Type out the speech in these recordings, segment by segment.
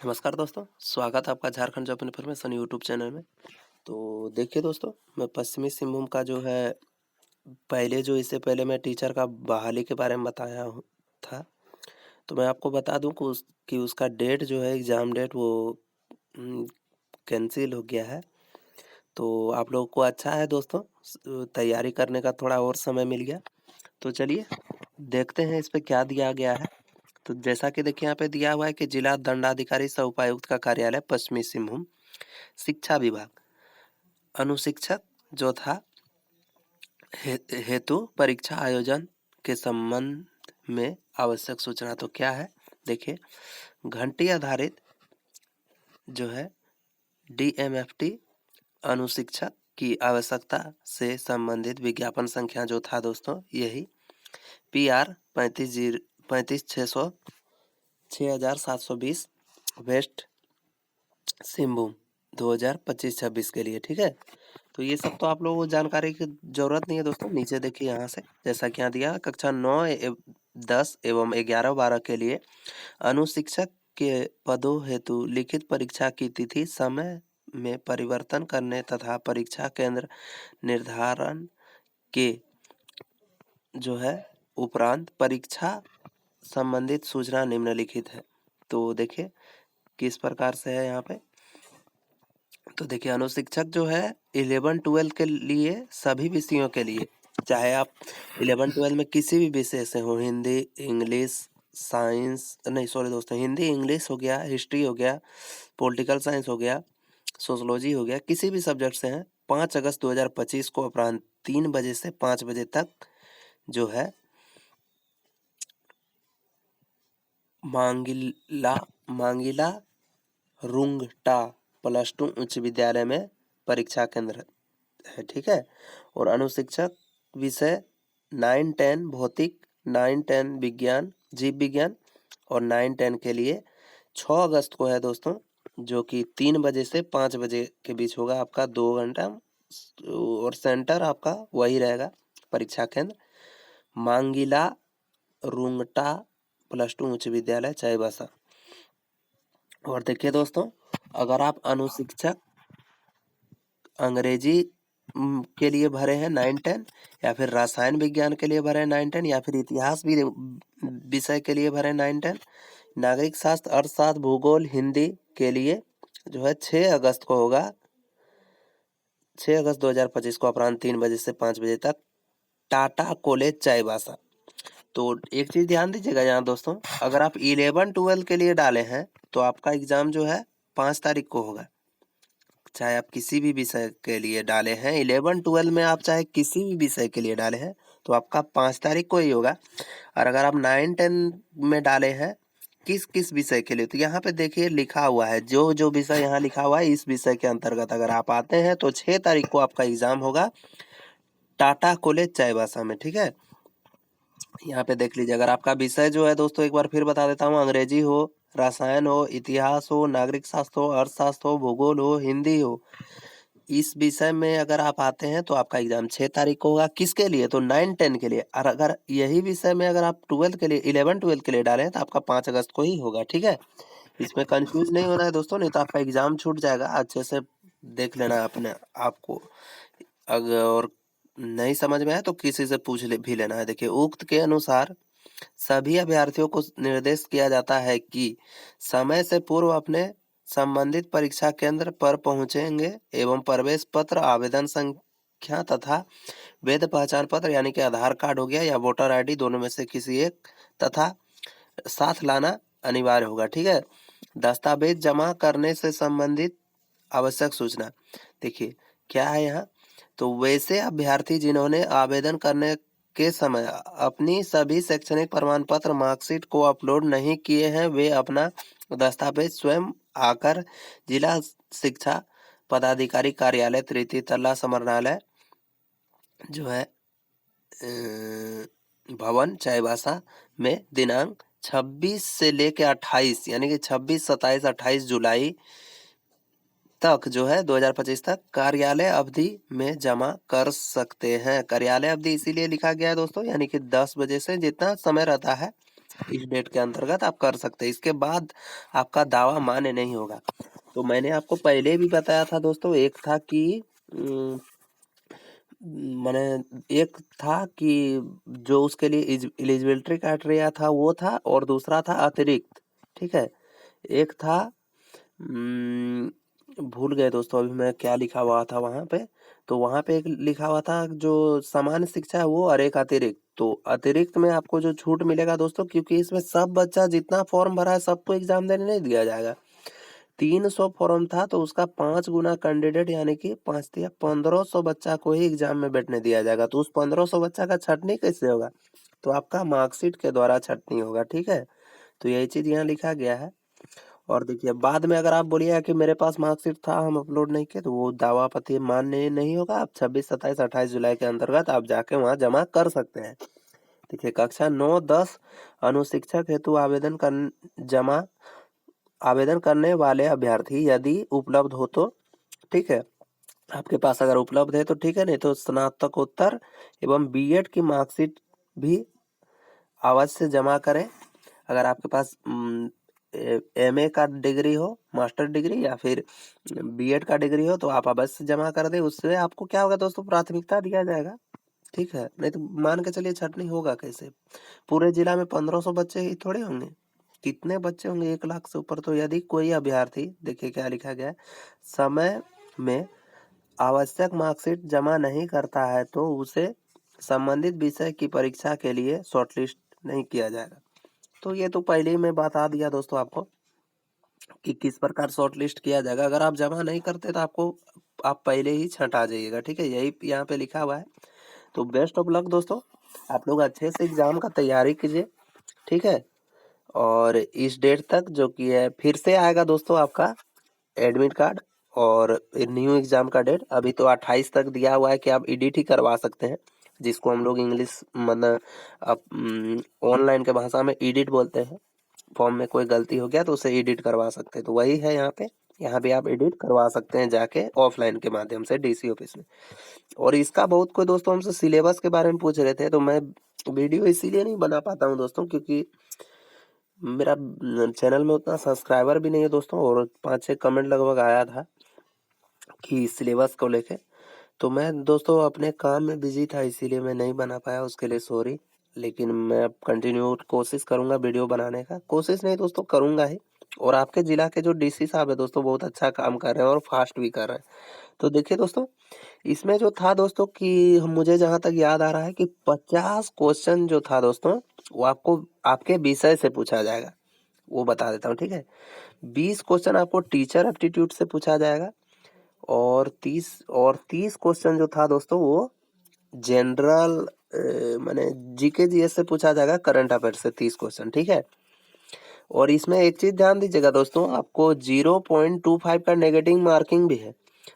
नमस्कार दोस्तों, स्वागत है आपका Jharkhand job information YouTube channel में। तो देखिए दोस्तों, मैं पश्चिमी सिंहभूम का जो है इससे पहले मैं टीचर का बहाली के बारे में बताया था। तो मैं आपको बता दूं कि उसका डेट जो है एग्ज़ाम डेट वो कैंसिल हो गया है। तो आप लोगों को अच्छा है दोस्तों, तैयारी करने का थोड़ा और समय मिल गया। तो चलिए देखते हैं इस पे क्या दिया गया है। तो जैसा कि देखिए यहाँ पे दिया हुआ है कि जिला दंडाधिकारी सह उपायुक्त का कार्यालय पश्चिमी सिंहभूम, शिक्षा विभाग, अनुशिक्षक जो था हेतु परीक्षा आयोजन के संबंध में आवश्यक सूचना। तो क्या है देखिए, घंटी आधारित जो है DMFT अनुशिक्षक की आवश्यकता से संबंधित विज्ञापन संख्या जो था दोस्तों यही PR 65,720 वेस्ट सिंहभूम 2025-26 के लिए। ठीक है, तो ये सब तो आप लोगों को जानकारी की जरूरत नहीं है दोस्तों। नीचे देखिए यहाँ से, जैसा कि यहाँ दिया कक्षा 9, 10 एवं 11, 12 के लिए अनुशिक्षक के पदों हेतु लिखित परीक्षा की तिथि समय में परिवर्तन करने तथा परीक्षा केंद्र निर्धारण के जो है उपरांत परीक्षा संबंधित सूचना निम्नलिखित है। तो देखिए किस प्रकार से है यहाँ पे। तो देखिए अनुशिक्षक जो है 11-12 के लिए सभी विषयों के लिए, चाहे आप 11-12 में किसी भी विषय से हो, हिंदी, इंग्लिश, साइंस नहीं सॉरी दोस्तों, हिंदी, इंग्लिश हो गया, हिस्ट्री हो गया, पॉलिटिकल साइंस हो गया, सोशोलॉजी हो गया, किसी भी सब्जेक्ट से हैं, 5 अगस्त 2025 को अपराह्न 3 बजे से 5 बजे तक जो है मांगिला रुंगटा +2 उच्च विद्यालय में परीक्षा केंद्र है। ठीक है, और अनुशिक्षक विषय 9-10 भौतिक, 9-10 विज्ञान, जीव विज्ञान और 9-10 के लिए 6 अगस्त को है दोस्तों, जो कि 3 बजे से 5 बजे के बीच होगा आपका 2 घंटा, और सेंटर आपका वही रहेगा परीक्षा केंद्र मांगिला रुंगटा +2 उच्च विद्यालय चाईबासा। और देखिए दोस्तों, अगर आप अनुशिक्षक अंग्रेजी के लिए भरे हैं 9-10, या फिर रसायन विज्ञान के लिए भरे हैं 9-10, या फिर इतिहास भी विषय के लिए भरे 9-10, नागरिक शास्त्र, अर्थशास्त्र, भूगोल, हिंदी के लिए जो है 6 अगस्त को होगा, 6 अगस्त 2025 को अपराह्न 3 बजे से 5 बजे तक टाटा कॉलेज चाईबासा। तो एक चीज ध्यान दीजिएगा यहाँ दोस्तों, अगर आप 11-12 के लिए डाले हैं तो आपका एग्जाम जो है 5 तारीख को होगा। चाहे आप किसी भी विषय के लिए डाले हैं, 11-12 में आप चाहे किसी भी विषय के लिए डाले हैं तो आपका 5 तारीख को ही होगा। और अगर आप 9-10 में डाले हैं किस किस विषय के लिए, तो यहाँ पे देखिए लिखा हुआ है, जो जो विषय यहाँ लिखा हुआ है इस विषय के अंतर्गत अगर आप आते हैं तो 6 तारीख को आपका एग्जाम होगा टाटा कॉलेज चाईबासा में। ठीक है, यहाँ पे देख लीजिए, अगर आपका विषय जो है दोस्तों एक बार फिर बता देता हूँ, अंग्रेजी हो, रसायन हो, इतिहास हो, नागरिक शास्त्र हो, अर्थशास्त्र हो, भूगोल हो, हिंदी हो, इस विषय में अगर आप आते हैं तो आपका एग्जाम 6 तारीख को होगा। किसके लिए, तो 9-10 के लिए। और अगर यही विषय में अगर आप 12 के लिए 11-12 के लिए डालें तो आपका 5 अगस्त को ही होगा। ठीक है, इसमें कंफ्यूज नहीं होना है दोस्तों, नहीं तो आपका एग्जाम छूट जाएगा। अच्छे से देख लेना अपने आपको, अगर और नहीं समझ में आए तो किसी से भी लेना है। देखिए, उक्त के अनुसार सभी अभ्यर्थियों को निर्देश किया जाता है कि समय से पूर्व अपने संबंधित परीक्षा केंद्र पर पहुंचेंगे एवं प्रवेश पत्र, आवेदन संख्या तथा वैध पहचान पत्र यानी कि आधार कार्ड हो गया या वोटर ID, दोनों में से किसी एक तथा साथ लाना अनिवार्य होगा। ठीक है, दस्तावेज जमा करने से संबंधित आवश्यक सूचना देखिए क्या है यहाँ। तो वैसे अभ्यर्थी जिन्होंने आवेदन करने के समय अपनी सभी शैक्षणिक प्रमाण पत्र, मार्कशीट को अपलोड नहीं किए हैं, वे अपना दस्तावेज स्वयं आकर जिला शिक्षा पदाधिकारी कार्यालय, तृतीय तल्ला, समरनालय जो है भवन चाईबासा में दिनांक 26 से लेकर 28 यानी कि 26, 27, 28 जुलाई तक जो है 2025 तक कार्यालय अवधि में जमा कर सकते हैं। कार्यालय अवधि इसीलिए लिखा गया है दोस्तों, यानी कि 10 बजे से जितना समय रहता है इस डेट के अंतर्गत आप कर सकते हैं। इसके बाद आपका दावा मान्य नहीं होगा। तो मैंने आपको पहले भी बताया था दोस्तों, एक था कि मैंने एक था कि जो उसके लिए एलिजिबिलिटी क्राइटेरिया था वो था, और दूसरा था अतिरिक्त। ठीक है, एक था भूल गए दोस्तों अभी मैं क्या लिखा हुआ था वहाँ पे। तो वहाँ पे एक लिखा हुआ था जो सामान्य शिक्षा है वो, और एक अतिरिक्त। तो अतिरिक्त में आपको जो छूट मिलेगा दोस्तों, क्योंकि इसमें सब बच्चा जितना फॉर्म भरा है सबको एग्जाम देने नहीं दिया जाएगा। 300 फॉर्म था तो उसका 5 गुना कैंडिडेट यानी कि 5 या 1500 बच्चा को ही एग्जाम में बैठने दिया जाएगा। तो उस 1500 बच्चा का छंटनी कैसे होगा? तो आपका मार्कशीट के द्वारा छंटनी होगा। ठीक है, तो यही चीज यहाँ लिखा गया है। और देखिए बाद में अगर आप बोलिएगा कि मेरे पास मार्कशीट था हम अपलोड नहीं किए, तो वो दावा आपत्ति मान्य नहीं होगा। आप 26, 27, 28 जुलाई के अंतर्गत आप जाके वहाँ जमा कर सकते हैं। देखिए कक्षा 9, 10 अनुशिक्षक हेतु आवेदन करने वाले अभ्यर्थी यदि उपलब्ध हो तो, ठीक है, आपके पास अगर उपलब्ध है तो ठीक है, नहीं तो स्नातकोत्तर एवं बीएड की मार्कशीट भी अवश्य जमा करें। अगर आपके पास एमए का डिग्री हो, मास्टर डिग्री, या फिर बीएड का डिग्री हो, तो आप अवश्य जमा कर दें। उससे आपको क्या होगा दोस्तों, प्राथमिकता दिया जाएगा। ठीक है, नहीं तो मान के चलिए छटनी होगा कैसे? पूरे जिला में 1500 बच्चे ही थोड़े होंगे, कितने बच्चे होंगे? 1 लाख से ऊपर। तो यदि कोई अभ्यर्थी, देखिए क्या लिखा गया है, समय में आवश्यक मार्कशीट जमा नहीं करता है तो उसे संबंधित विषय की परीक्षा के लिए शॉर्टलिस्ट नहीं किया जाएगा। तो ये तो पहले ही मैं बता दिया दोस्तों आपको कि किस प्रकार शॉर्ट लिस्ट किया जाएगा। अगर आप जमा नहीं करते तो आप पहले ही छंटा जाइएगा। ठीक है, यही यहाँ पे लिखा हुआ है। तो बेस्ट ऑफ लक दोस्तों, आप लोग अच्छे से एग्जाम का तैयारी कीजिए। ठीक है, और इस डेट तक जो कि है फिर से आएगा दोस्तों आपका एडमिट कार्ड और न्यू एग्जाम का डेट। अभी तो 28 तक दिया हुआ है कि आप एडिट ही करवा सकते हैं, जिसको हम लोग इंग्लिश मतलब ऑनलाइन के भाषा में एडिट बोलते हैं। फॉर्म में कोई गलती हो गया तो उसे एडिट करवा सकते हैं, तो वही है यहाँ पे। यहाँ भी आप एडिट करवा सकते हैं जाके ऑफलाइन के माध्यम से डीसी ऑफिस में। और इसका बहुत कोई दोस्तों हमसे सिलेबस के बारे में पूछ रहे थे, तो मैं वीडियो इसीलिए नहीं बना पाता हूँ दोस्तों, क्योंकि मेरा चैनल में उतना सब्सक्राइबर भी नहीं है दोस्तों, और 5-6 कमेंट लगभग आया था कि सिलेबस को लेके। तो मैं दोस्तों अपने काम में बिजी था, इसीलिए मैं नहीं बना पाया, उसके लिए सॉरी। लेकिन मैं अब कंटिन्यू कोशिश करूंगा वीडियो बनाने का, कोशिश नहीं दोस्तों करूंगा ही। और आपके जिला के जो डीसी साहब है दोस्तों बहुत अच्छा काम कर रहे हैं और फास्ट भी कर रहे हैं। तो देखिए दोस्तों, इसमें जो था दोस्तों कि मुझे जहां तक याद आ रहा है कि 50 क्वेश्चन जो था दोस्तों, वो आपको आपके विषय से पूछा जाएगा। वो बता देता हूँ, ठीक है। 20 क्वेश्चन आपको टीचर एप्टीट्यूड से पूछा जाएगा, और 30 क्वेश्चन जो था दोस्तों वो जनरल माने जीके जीएस से पूछा जाएगा, करंट अफेयर से 30 क्वेश्चन। ठीक है, और इसमें एक चीज ध्यान दीजिएगा दोस्तों, आपको 0.25 का नेगेटिव मार्किंग भी है।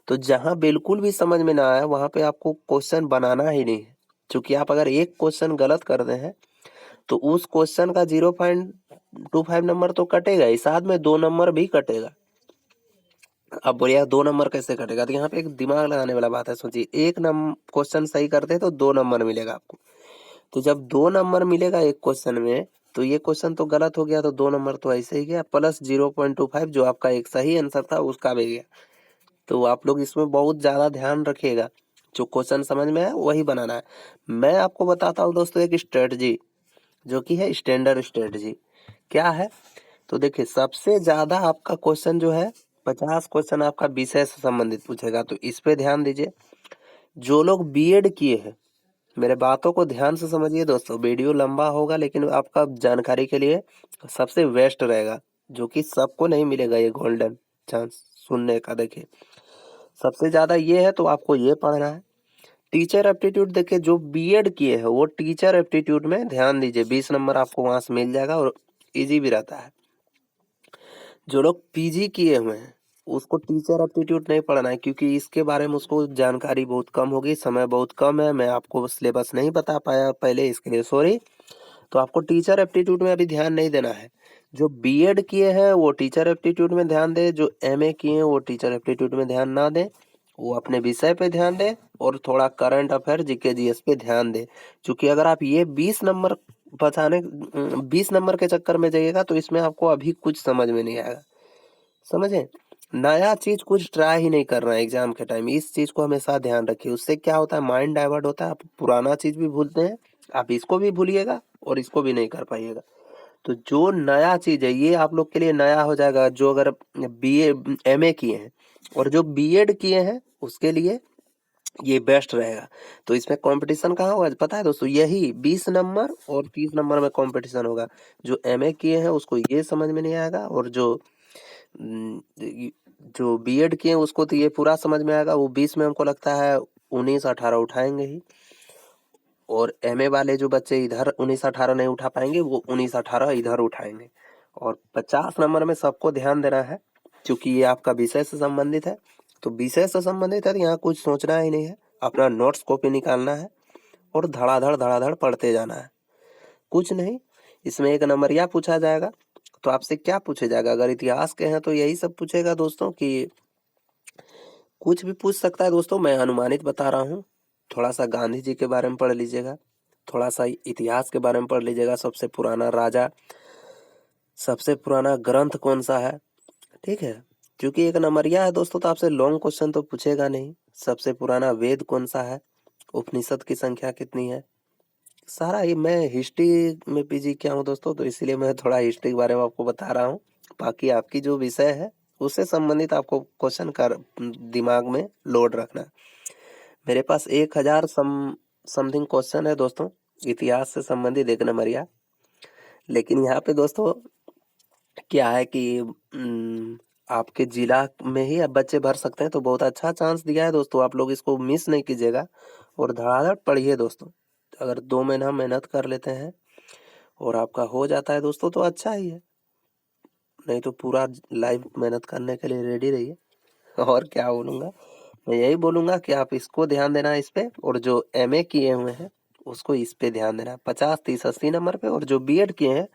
तो जहां बिल्कुल भी समझ में ना आया वहां पे आपको क्वेश्चन बनाना ही नहीं है, क्योंकि आप अगर एक क्वेश्चन गलत कर दे हैं तो उस क्वेश्चन का 0.25 नंबर तो कटेगा ही, साथ में 2 नंबर भी कटेगा। अब बोलिए 2 नंबर कैसे कटेगा? तो यहाँ पे एक दिमाग लगाने वाला बात है। सोचिए, एक नंबर क्वेश्चन सही करते हैं तो 2 नंबर मिलेगा आपको। तो जब 2 नंबर मिलेगा एक क्वेश्चन में, तो ये क्वेश्चन तो गलत हो गया, तो 2 नंबर तो ऐसे ही गया, प्लस 0.25 जो आपका एक सही आंसर था उसका भी गया। तो आप लोग इसमें बहुत ज्यादा ध्यान रखिएगा, जो क्वेश्चन समझ में आए वही बनाना है। मैं आपको बताता हूँ दोस्तों एक स्ट्रेटजी, जो कि है स्टैंडर्ड स्ट्रेटजी। क्या है? तो देखिए सबसे ज्यादा आपका क्वेश्चन जो है 50 क्वेश्चन आपका विषय से संबंधित पूछेगा, तो इस पे ध्यान दीजिए। जो लोग बीएड किए हैं, मेरे बातों को ध्यान से समझिए दोस्तों, वीडियो लंबा होगा लेकिन आपका जानकारी के लिए सबसे बेस्ट रहेगा, जो कि सबको नहीं मिलेगा ये गोल्डन चांस सुनने का। देखिए सबसे ज्यादा ये है तो आपको ये पढ़ना है। टीचर एप्टीट्यूड, देखिए जो बीएड किए हैं वो टीचर एप्टीट्यूड में ध्यान दीजिए, 20 नंबर आपको वहां से मिल जाएगा, और इजी भी रहता है। जो लोग पीजी किए हुए हैं उसको टीचर एप्टीट्यूड नहीं पढ़ना है, क्योंकि इसके बारे में उसको जानकारी बहुत कम होगी, समय बहुत कम है, मैं आपको सिलेबस नहीं बता पाया पहले, इसके लिए सॉरी। तो आपको टीचर एप्टीट्यूड में अभी ध्यान नहीं देना है। जो बीएड किए हैं वो टीचर एप्टीट्यूड में ध्यान दे, जो एमए किए हैं वो टीचर एप्टीट्यूड में ध्यान ना दे, वो अपने विषय पे ध्यान दे, और थोड़ा करंट अफेयर जीके जीएस पे ध्यान दे। क्योंकि अगर आप ये 20 नंबर बचाने 20 नंबर के चक्कर में जाइएगा तो इसमें आपको अभी कुछ समझ में नहीं आएगा, समझे। नया चीज कुछ ट्राई ही नहीं करना है एग्जाम के टाइम, इस चीज को हमेशा ध्यान रखिए। उससे क्या होता है, माइंड डाइवर्ट होता है, आप पुराना चीज भी भूलते हैं, आप इसको भी भूलिएगा और इसको भी नहीं कर पाइएगा। तो जो नया चीज है ये आप लोग के लिए नया हो जाएगा। जो अगर बीए एमए किए हैं और जो बीएड किए हैं उसके लिए ये बेस्ट रहेगा। तो इसमें कंपटीशन कहाँ होगा पता है दोस्तों, यही 20 नंबर और 30 नंबर में कंपटीशन होगा। जो एमए किए हैं उसको ये समझ में नहीं आएगा, और जो बीएड किए हैं उसको तो ये पूरा समझ में आएगा। वो 20 में हमको लगता है 19-18 उठाएंगे ही, और एमए वाले जो बच्चे इधर 19-18 नहीं उठा पाएंगे वो 19-18 इधर उठाएंगे। और 50 नंबर में सबको ध्यान देना है, क्योंकि ये आपका विषय से संबंधित है। तो विषय से संबंधित है तो यहाँ कुछ सोचना ही नहीं है, अपना नोट्स कॉपी निकालना है और धड़ाधड़ पढ़ते जाना है, कुछ नहीं। इसमें एक नंबरिया पूछा जाएगा, तो आपसे क्या पूछे जाएगा, अगर इतिहास के हैं तो यही सब पूछेगा दोस्तों, कि कुछ भी पूछ सकता है दोस्तों, मैं अनुमानित बता रहा हूँ। थोड़ा सा गांधी जी के बारे में पढ़ लीजिएगा, थोड़ा सा इतिहास के बारे में पढ़ लीजिएगा, सबसे पुराना राजा, सबसे पुराना ग्रंथ कौन सा है, ठीक है। क्योंकि एक नंबरिया है दोस्तों तो आपसे लॉन्ग क्वेश्चन तो पूछेगा नहीं। सबसे पुराना वेद कौन सा है, उपनिषद की संख्या कितनी है, सारा ये मैं हिस्ट्री में पीजी किया हूँ दोस्तों, तो इसीलिए मैं थोड़ा हिस्ट्री के बारे में आपको बता रहा हूँ। बाकी आपकी जो विषय है उससे संबंधित आपको क्वेश्चन कर दिमाग में लोड रखना। मेरे पास 1000 समथिंग क्वेश्चन है दोस्तों इतिहास से संबंधित एक नंबरिया। लेकिन यहाँ पे दोस्तों क्या है कि आपके जिला में ही आप बच्चे भर सकते हैं, तो बहुत अच्छा चांस दिया है दोस्तों, आप लोग इसको मिस नहीं कीजिएगा और धड़ाधड़ पढ़िए दोस्तों। अगर 2 महीना मेहनत कर लेते हैं और आपका हो जाता है दोस्तों तो अच्छा ही है, नहीं तो पूरा लाइफ मेहनत करने के लिए रेडी रहिए। और क्या बोलूँगा, मैं यही बोलूँगा कि आप इसको ध्यान देना इस पे, और जो एमए किए हुए हैं उसको इस पे ध्यान देना 50 30 80 नंबर पे, और जो बीएड किए हैं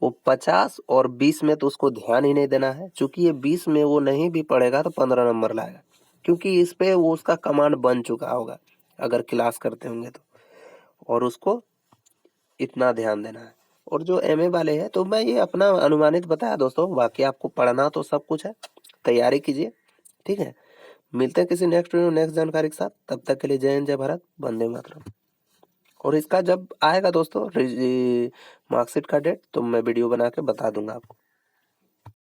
वो 50 और 20 में तो उसको ध्यान ही नहीं देना है, क्योंकि ये 20 में वो नहीं भी पढ़ेगा तो 15 नंबर लाएगा, क्योंकि इस पे वो उसका कमांड बन चुका होगा अगर क्लास करते होंगे तो। और उसको इतना ध्यान देना है। और जो एमए वाले हैं तो मैं ये अपना अनुमानित बताया दोस्तों, बाकी आपको पढ़ना तो सब कुछ है, तैयारी कीजिए, ठीक है। मिलते हैं किसी नेक्स्ट वीडियो नेक्स्ट जानकारी के साथ, तब तक के लिए जय हिंद जय भारत वंदे मातरम। और इसका जब आएगा दोस्तों मार्कशीट का डेट तो मैं वीडियो बना के बता दूंगा आपको।